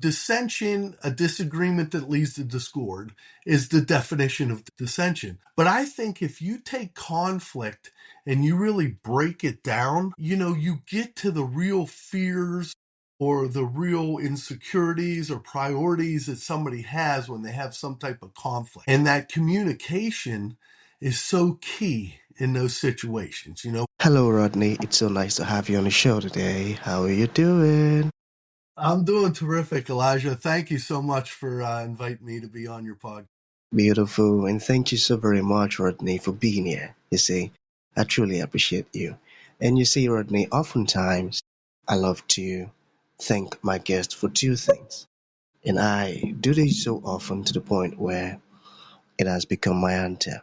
Dissension, a disagreement that leads to discord, is the definition of dissension. But I think if you take conflict and you really break it down, you get to the real fears or the real insecurities or priorities that somebody has when they have some type of conflict. And that communication is so key in those situations. Hello, Rodney. It's so nice to have you on the show today. How are you doing? I'm doing terrific, Elijah. Thank you so much for inviting me to be on your podcast. Beautiful. And thank you so very much, Rodney, for being here. You see, I truly appreciate you. And you see, Rodney, oftentimes I love to thank my guests for two things. And I do this so often to the point where it has become my anthem.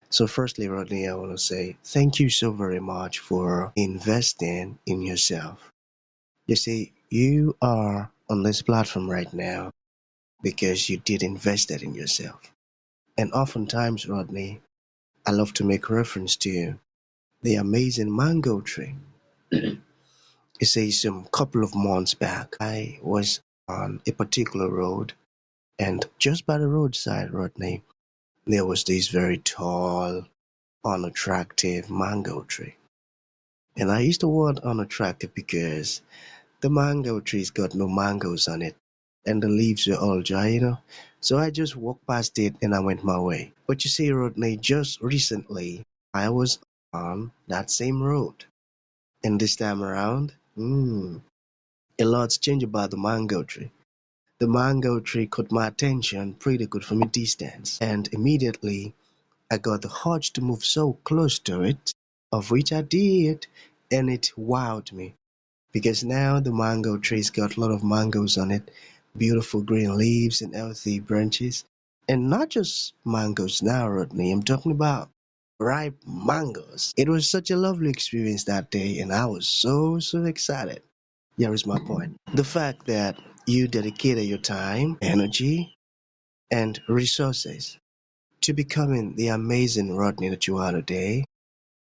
So, firstly, Rodney, I want to say thank you so very much for investing in yourself. You see, you are on this platform right now because you did invest that in yourself. And oftentimes, Rodney, I love to make reference to the amazing mango tree. You see, some couple of months back, I was on a particular road, and just by the roadside, Rodney, there was this very tall, unattractive mango tree. And I used the word unattractive because the mango tree's got no mangoes on it, and the leaves were all dry. So I just walked past it and I went my way. But you see, Rodney, just recently I was on that same road, and this time around, a lot's changed about the mango tree. The mango tree caught my attention pretty good from a distance, and immediately I got the urge to move so close to it, of which I did, and it wowed me. Because now the mango tree's got a lot of mangoes on it, beautiful green leaves and healthy branches. And not just mangoes now, Rodney, I'm talking about ripe mangoes. It was such a lovely experience that day, and I was so excited. Here is my point. The fact that you dedicated your time, energy, and resources to becoming the amazing Rodney that you are today,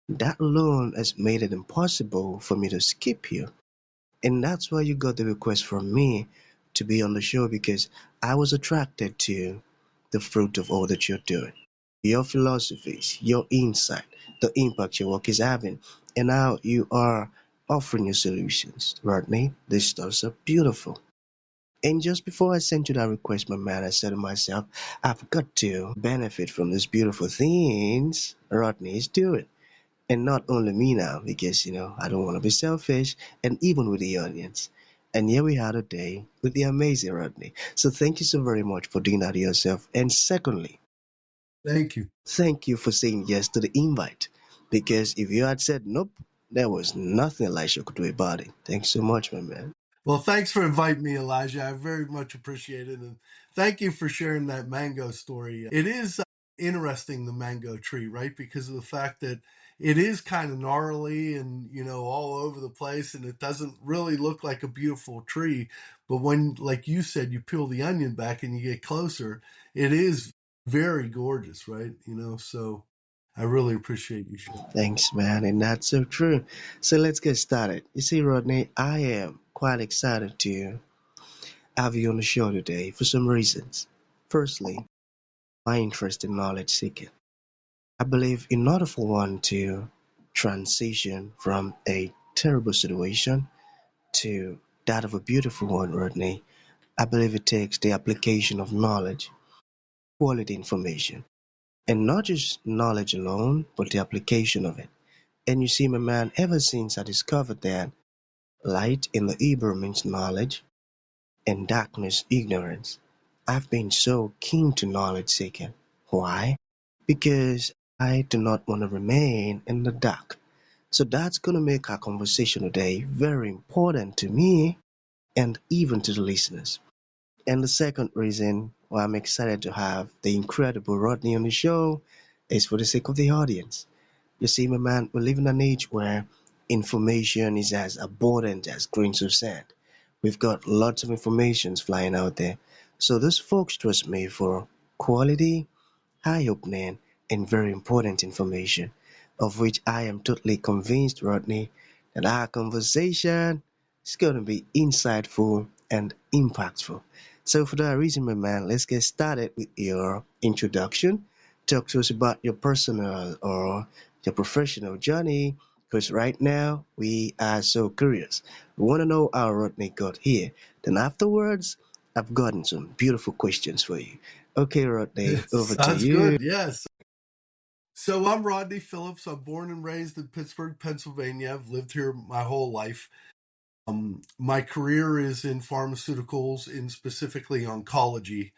that alone has made it impossible for me to skip you. And that's why you got the request from me to be on the show, because I was attracted to the fruit of all that you're doing, your philosophies, your insight, the impact your work is having, and how you are offering your solutions. Rodney, these stuffs are beautiful. And just before I sent you that request, my man, I said to myself, I've got to benefit from these beautiful things Rodney is doing. And not only me now, because I don't want to be selfish, and even with the audience. And here we are today with the amazing Rodney. So thank you so very much for doing that to yourself. And secondly, Thank you. thank you for saying yes to the invite. Because if you had said nope, there was nothing Elisha could do about it. Thanks so much, my man. Well, thanks for inviting me, Elijah. I very much appreciate it. And thank you for sharing that mango story. It is interesting, the mango tree, right? Because of the fact that it is kind of gnarly and, all over the place, and it doesn't really look like a beautiful tree. But when, like you said, you peel the onion back and you get closer, it is very gorgeous, right? So I really appreciate you sharing. Thanks, man. And that's so true. So let's get started. You see, Rodney, I am quite excited to have you on the show today for some reasons. Firstly, my interest in knowledge seeking. I believe in order for one to transition from a terrible situation to that of a beautiful one, Rodney, I believe it takes the application of knowledge, quality information, and not just knowledge alone, but the application of it. And you see, my man, ever since I discovered that light in the Hebrew means knowledge and darkness ignorance, I've been so keen to knowledge seeking. Why? Because I do not want to remain in the dark. So that's going to make our conversation today very important to me and even to the listeners. And the second reason why I'm excited to have the incredible Rodney on the show is for the sake of the audience. You see, my man, we live in an age where information is as abundant as grains of sand. We've got lots of informations flying out there. So those folks trust me for quality, eye-opening, and very important information, of which I am totally convinced, Rodney, that our conversation is going to be insightful and impactful. So, for that reason, my man, let's get started with your introduction. Talk to us about your personal or your professional journey, because right now we are so curious. We want to know how Rodney got here. Then, afterwards, I've gotten some beautiful questions for you. Okay, Rodney, over to Sounds you. good. Yes. So I'm Rodney Phillips. I'm born and raised in Pittsburgh, Pennsylvania. I've lived here my whole life. My career is in pharmaceuticals, in specifically oncology.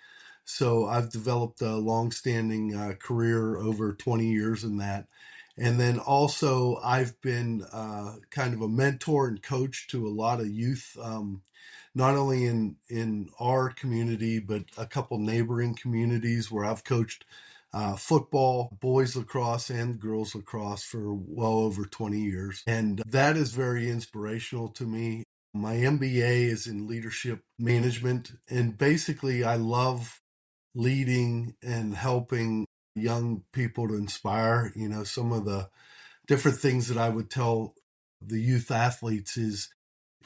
So I've developed a long-standing career over 20 years in that. And then also I've been kind of a mentor and coach to a lot of youth, not only in our community, but a couple neighboring communities where I've coached football, boys lacrosse, and girls lacrosse for well over 20 years. And that is very inspirational to me. My MBA is in leadership management. And basically, I love leading and helping young people to inspire. Some of the different things that I would tell the youth athletes is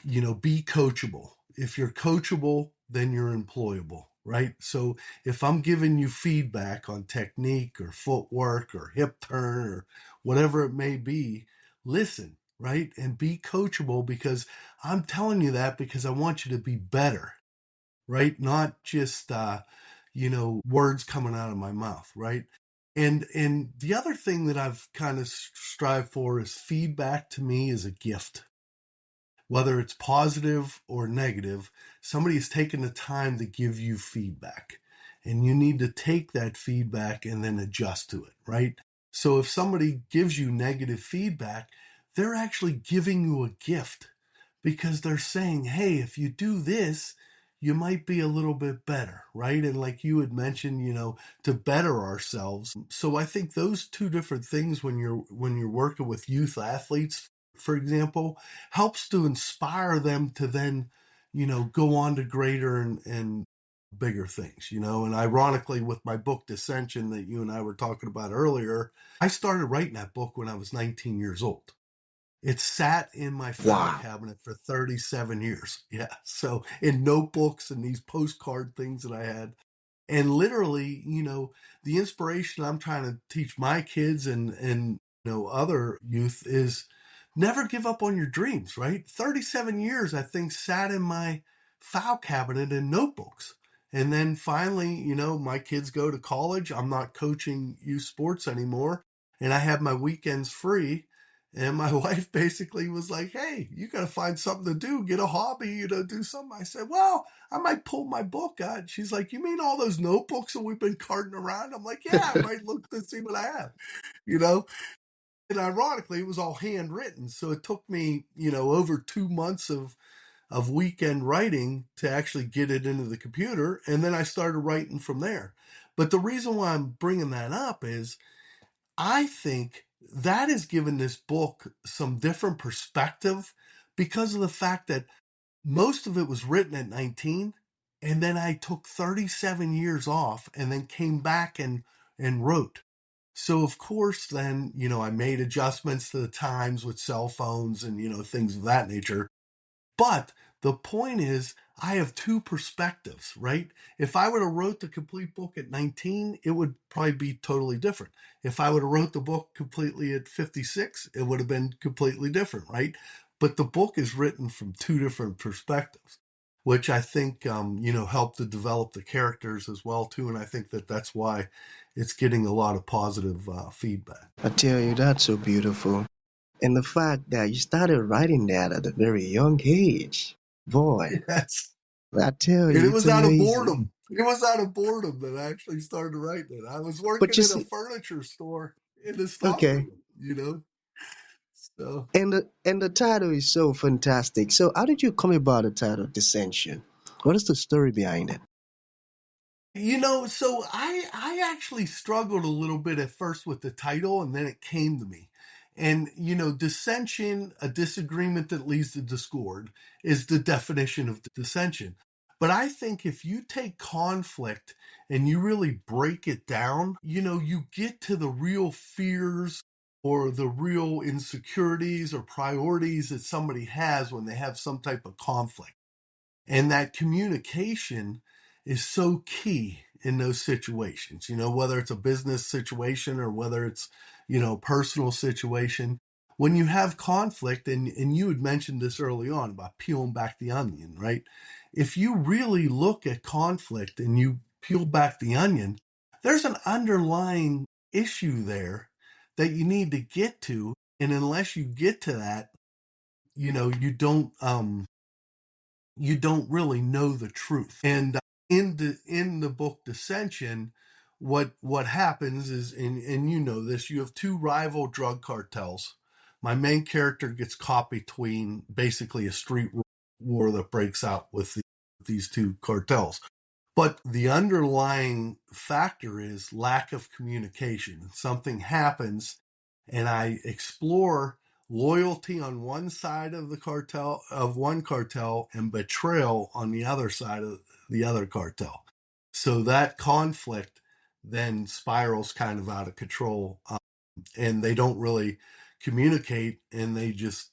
be coachable. If you're coachable, then you're employable, right? So if I'm giving you feedback on technique or footwork or hip turn or whatever it may be, listen, right? And be coachable because I'm telling you that because I want you to be better, right? Not just, words coming out of my mouth, right? And the other thing that I've kind of strived for is feedback to me is a gift, whether it's positive or negative. Somebody has taken the time to give you feedback, and you need to take that feedback and then adjust to it, right? So if somebody gives you negative feedback, they're actually giving you a gift because they're saying, hey, if you do this, you might be a little bit better, right? And like you had mentioned, to better ourselves. So I think those two different things when you're working with youth athletes, for example, helps to inspire them to then, go on to greater and bigger things, And ironically, with my book Dissension that you and I were talking about earlier, I started writing that book when I was 19 years old. It sat in my file Wow. cabinet for 37 years. Yeah. So in notebooks and these postcard things that I had. And literally, the inspiration I'm trying to teach my kids and other youth is never give up on your dreams, right? 37 years, I think, sat in my file cabinet in notebooks. And then finally, my kids go to college. I'm not coaching youth sports anymore. And I have my weekends free. And my wife basically was like, hey, you got to find something to do, get a hobby, do something. I said, well, I might pull my book out. She's like, you mean all those notebooks that we've been carting around? I'm like, yeah, I might look to see what I have, you know? And ironically, it was all handwritten. So it took me, over 2 months of weekend writing to actually get it into the computer. And then I started writing from there. But the reason why I'm bringing that up is I think that has given this book some different perspective because of the fact that most of it was written at 19, and then I took 37 years off and then came back and wrote. So of course then, I made adjustments to the times with cell phones and things of that nature. But the point is, I have two perspectives, right? If I would have wrote the complete book at 19, it would probably be totally different. If I would have wrote the book completely at 56, it would have been completely different, right? But the book is written from two different perspectives, which I think, helped to develop the characters as well, too. And I think that that's why it's getting a lot of positive feedback. I tell you, that's so beautiful. And the fact that you started writing that at a very young age, boy, Yes. I tell And you, it it's was out of amazing. boredom. It was out of boredom that I actually started writing it. I was But working you in a see, furniture store in the okay, stockroom. So, and the title is so fantastic. So, how did you come about the title Dissension? What is the story behind it? so I actually struggled a little bit at first with the title, and then it came to me. And dissension, a disagreement that leads to discord, is the definition of dissension. But I think if you take conflict and you really break it down, you get to the real fears or the real insecurities or priorities that somebody has when they have some type of conflict. And that communication is so key in those situations, whether it's a business situation or whether it's, personal situation. When you have conflict, and you had mentioned this early on about peeling back the onion, right? If you really look at conflict and you peel back the onion, there's an underlying issue there that you need to get to. And unless you get to that, you don't really know the truth. And in the book Dissension, what happens is, and this, you have two rival drug cartels. My main character gets caught between basically a street war that breaks out with these two cartels. But the underlying factor is lack of communication. Something happens, and I explore loyalty on one side of one cartel, and betrayal on the other side of the other cartel. So that conflict then spirals kind of out of control, and they don't really communicate, and they just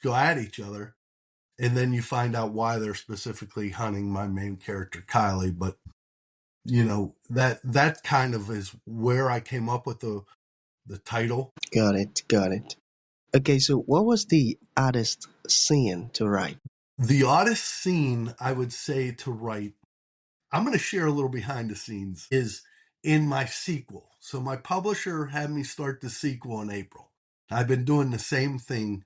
go at each other. And then you find out why they're specifically hunting my main character, Kylie. But that kind of is where I came up with the title. Got it, got it. Okay, so what was the hardest scene to write? The oddest scene I would say to write, I'm going to share a little behind the scenes, is in my sequel. So my publisher had me start the sequel in April. I've been doing the same thing,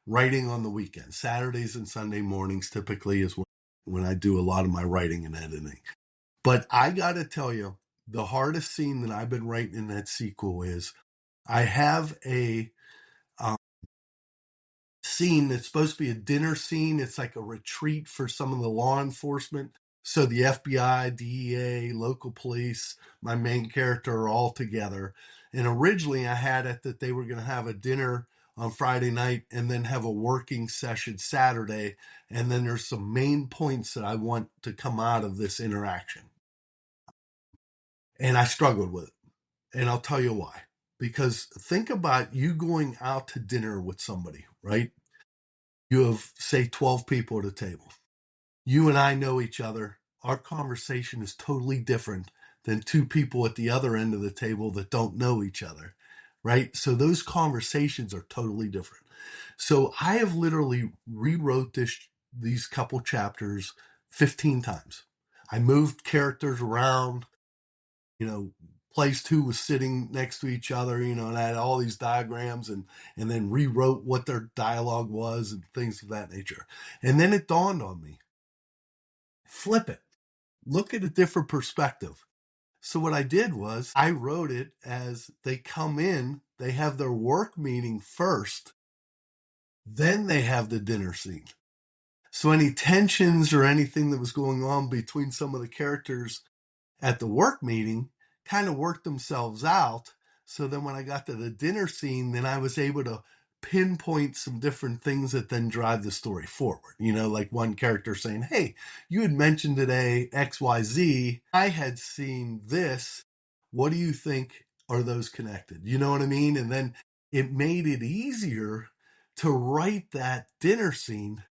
writing on the weekends. Saturdays and Sunday mornings typically is when I do a lot of my writing and editing. But I got to tell you, the hardest scene that I've been writing in that sequel is I have a um, scene that's supposed to be a dinner scene. It's like a retreat for some of the law enforcement. So the FBI, DEA, local police, my main character are all together. And originally I had it that they were going to have a dinner on Friday night and then have a working session Saturday. And then there's some main points that I want to come out of this interaction. And I struggled with it. And I'll tell you why. Because think about you going out to dinner with somebody, right? You have, say, 12 people at a table. You and I know each other. Our conversation is totally different than two people at the other end of the table that don't know each other, right? So those conversations are totally different. So I have literally rewrote these couple chapters 15 times. I moved characters around, you know, place two was sitting next to each other, and I had all these diagrams and then rewrote what their dialogue was and things of that nature. And then it dawned on me, flip it, look at a different perspective. So what I did was I wrote it as they come in, they have their work meeting first, then they have the dinner scene. So any tensions or anything that was going on between some of the characters at the work meeting kind of worked themselves out. So then when I got to the dinner scene, then I was able to pinpoint some different things that then drive the story forward. Like one character saying, hey, you had mentioned today XYZ. I had seen this. What do you think? Are those connected? You know what I mean? And then it made it easier to write that dinner scene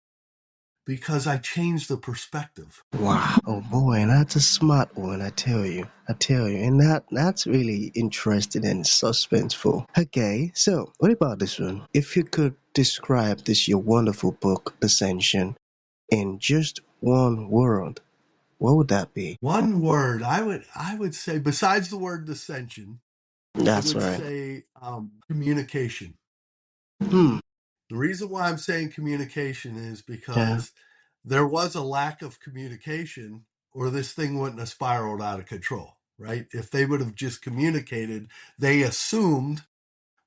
because I changed the perspective. Wow. Oh boy, that's a smart one, I tell you. I tell you. And that's really interesting and suspenseful. Okay, so what about this one? If you could describe this your wonderful book, Dissension, in just one word, what would that be? One word, I would say, besides the word dissension, I That's would right. say communication. Hmm. The reason why I'm saying communication is Yeah. because there was a lack of communication, or this thing wouldn't have spiraled out of control, right? If they would have just communicated, they assumed,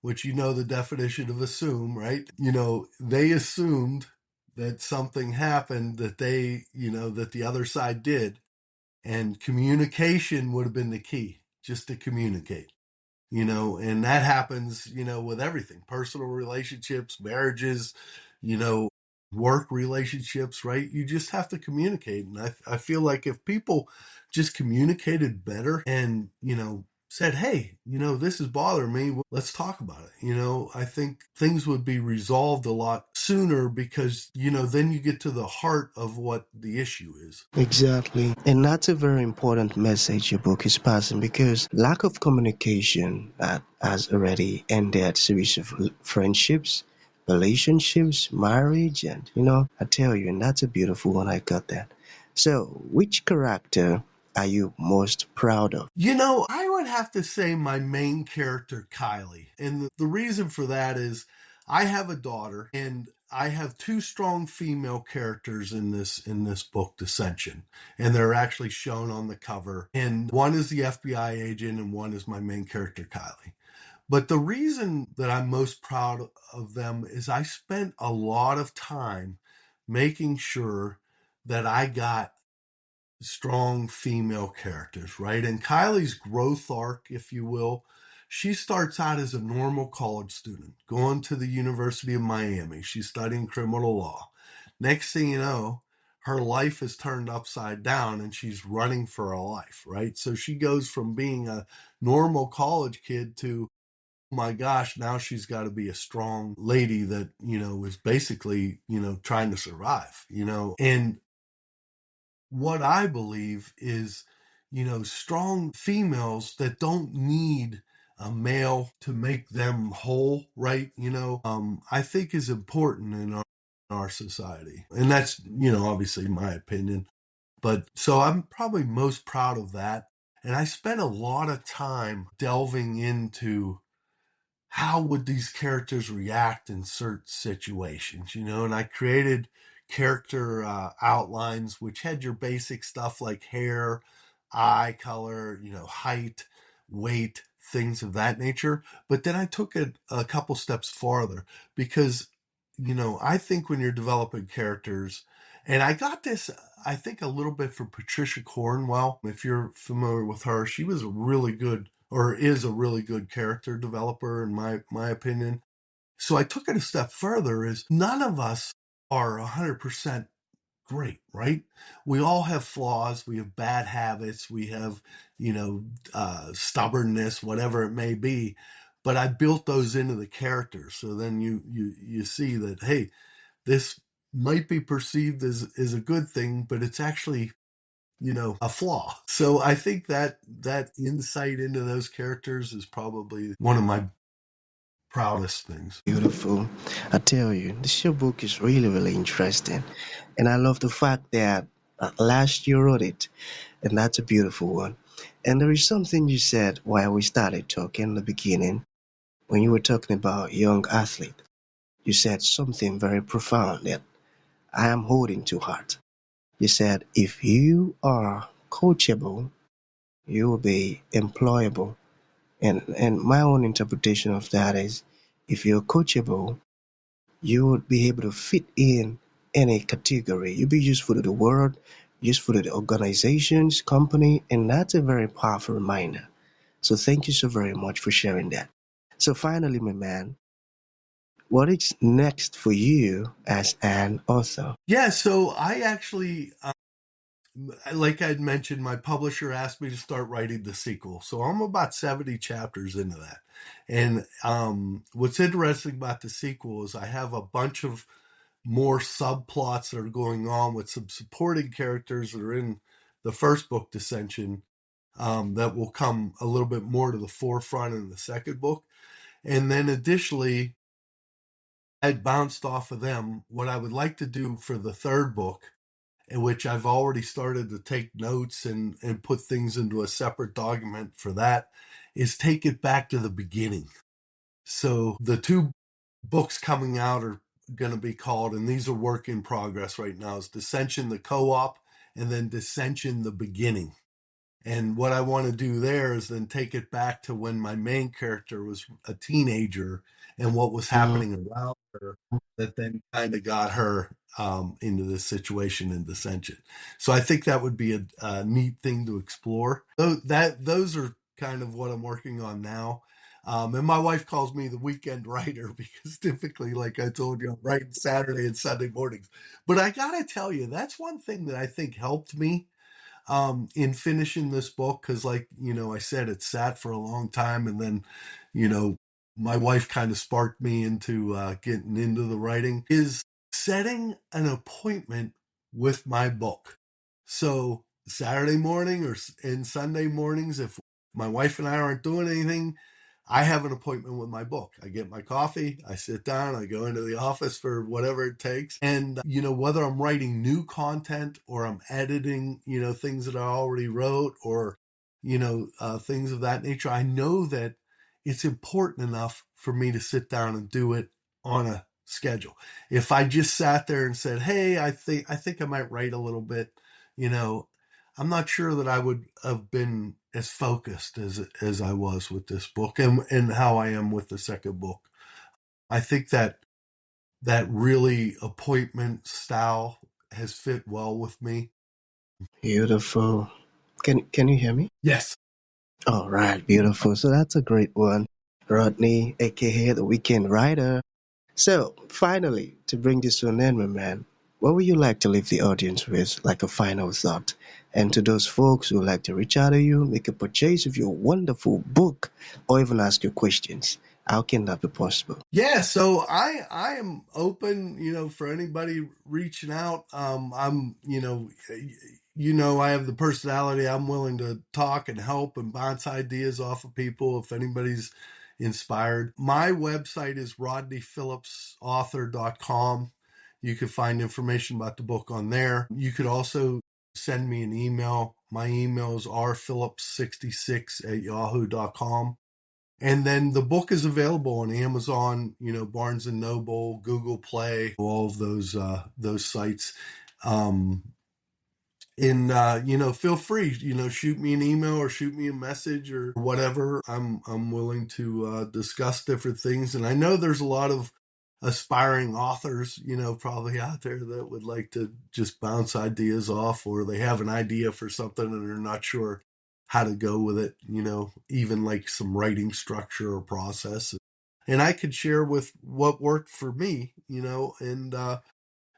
which the definition of assume, right? They assumed that something happened that that the other side did, and communication would have been the key, just to communicate. And that happens, with everything, personal relationships, marriages, you know, work relationships, right? You just have to communicate. And I feel like if people just communicated better and, said, hey, this is bothering me. Let's talk about it. I think things would be resolved a lot sooner because, then you get to the heart of what the issue is. Exactly. And that's a very important message your book is passing because lack of communication has already ended series of friendships, relationships, marriage, and I tell you, and that's a beautiful one. I got that. So, which character are you most proud of? I would have to say my main character, Kylie. And the reason for that is I have a daughter and I have two strong female characters in this book, Dissension. And they're actually shown on the cover. And one is the FBI agent and one is my main character, Kylie. But the reason that I'm most proud of them is I spent a lot of time making sure that I got strong female characters, right? And Kylie's growth arc, if you will, she starts out as a normal college student, going to the University of Miami. She's studying criminal law. Next thing you know, her life is turned upside down and she's running for her life, right? So she goes from being a normal college kid to, oh my gosh, now she's got to be a strong lady that, is basically, trying to survive, and what I believe is, strong females that don't need a male to make them whole, right? I think is important in our society. And that's, obviously my opinion. But so I'm probably most proud of that. And I spent a lot of time delving into how would these characters react in certain situations, and I created character outlines which had your basic stuff like hair, eye color, height, weight, things of that nature. But then I took it a couple steps farther because, I think when you're developing characters, and I got this, I think, a little bit from Patricia Cornwell. If you're familiar with her, she was a really good, or is a really good character developer in my opinion. So I took it a step further is none of us are 100% great, right? We all have flaws, we have bad habits, we have, stubbornness, whatever it may be. But I built those into the characters. So then you see that, hey, this might be perceived as a good thing, but it's actually, a flaw. So I think that insight into those characters is probably one of my proudest things. Beautiful. I tell you, this your book is really, really interesting. And I love the fact that at last you wrote it. And that's a beautiful one. And there is something you said while we started talking in the beginning, when you were talking about young athlete. You said something very profound that I am holding to heart. You said, if you are coachable, you will be employable. And my own interpretation of that is, if you're coachable, you would be able to fit in any category. You'll be useful to the world, useful to the organizations, company, and that's a very powerful reminder. So thank you so very much for sharing that. So finally, my man, what is next for you as an author? Yeah, so I actually, like I'd mentioned, my publisher asked me to start writing the sequel. So I'm about 70 chapters into that. And what's interesting about the sequel is I have a bunch of more subplots that are going on with some supporting characters that are in the first book, Dissension, that will come a little bit more to the forefront in the second book. And then additionally, I bounced off of them what I would like to do for the third book, in which I've already started to take notes and put things into a separate document for that, is take it back to the beginning. So the two books coming out are going to be called, and these are work in progress right now, is Dissension the Co-op and then Dissension the Beginning. And what I want to do there is then take it back to when my main character was a teenager and what was happening around her that then kind of got her into this situation in Dissension. So I think that would be a neat thing to explore. Those are kind of what I'm working on now. And my wife calls me the weekend writer because typically, like I told you, I'm writing Saturday and Sunday mornings. But I got to tell you, that's one thing that I think helped me in finishing this book, because, like, I said, it sat for a long time, and then, you know, my wife kind of sparked me into getting into the writing, is setting an appointment with my book. So Saturday morning and Sunday mornings, if my wife and I aren't doing anything, I have an appointment with my book. I get my coffee, I sit down, I go into the office for whatever it takes. And, whether I'm writing new content or I'm editing, things that I already wrote, or, things of that nature, I know that it's important enough for me to sit down and do it on a schedule. If I just sat there and said, "Hey, I think I might write a little bit," you know, I'm not sure that I would have been as focused as I was with this book, and how I am with the second book. I think that really appointment style has fit well with me. Beautiful. Can you hear me? Yes. All right, beautiful. So that's a great one, Rodney, aka the Weekend Writer. So finally, to bring this to an end, my man, what would you like to leave the audience with, like a final thought? And to those folks who would like to reach out to you, make a purchase of your wonderful book, or even ask you questions, how can that be possible? Yeah, so I am open, for anybody reaching out. I'm, I have the personality. I'm willing to talk and help and bounce ideas off of people if anybody's inspired. My website is rodneyphillipsauthor.com. You can find information about the book on there. You could also send me an email. My email is rphillips66@yahoo.com. And then the book is available on Amazon, Barnes and Noble, Google Play, all of those sites. Um, and feel free, shoot me an email or shoot me a message or whatever. I'm willing to discuss different things. And I know there's a lot of aspiring authors, probably out there that would like to just bounce ideas off, or they have an idea for something and they're not sure how to go with it, even like some writing structure or process. And I could share with what worked for me, and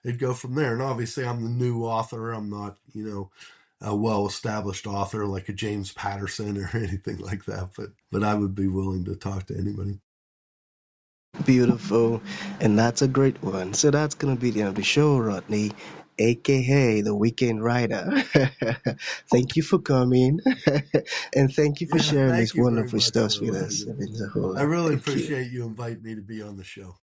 it'd go from there. And obviously, I'm the new author. I'm not, a well-established author like a James Patterson or anything like that. But I would be willing to talk to anybody. Beautiful. And that's a great one. So that's going to be the end of the show, Rodney, aka the Weekend Writer. Thank you for coming. And thank you for Yeah, sharing thank this you very wonderful much, stuff with Elijah. us. It means a whole I lot. really Thank you. appreciate you inviting me to be on the show.